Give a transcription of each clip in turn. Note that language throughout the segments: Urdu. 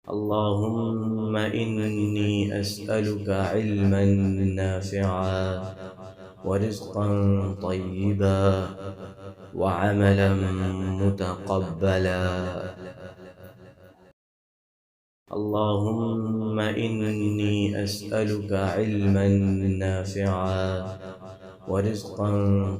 اللهم إني أسألك علما نافعا ورزقا طيبا وعملا متقبلا. اللهم إني أسألك علما نافعا ورزقا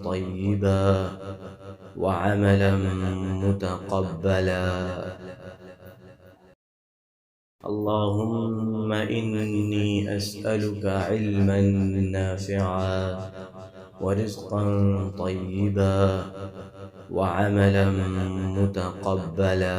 طيبا وعملا متقبلا. اللهم إني أسألك علما نافعا ورزقا طيبا وعملا متقبلا.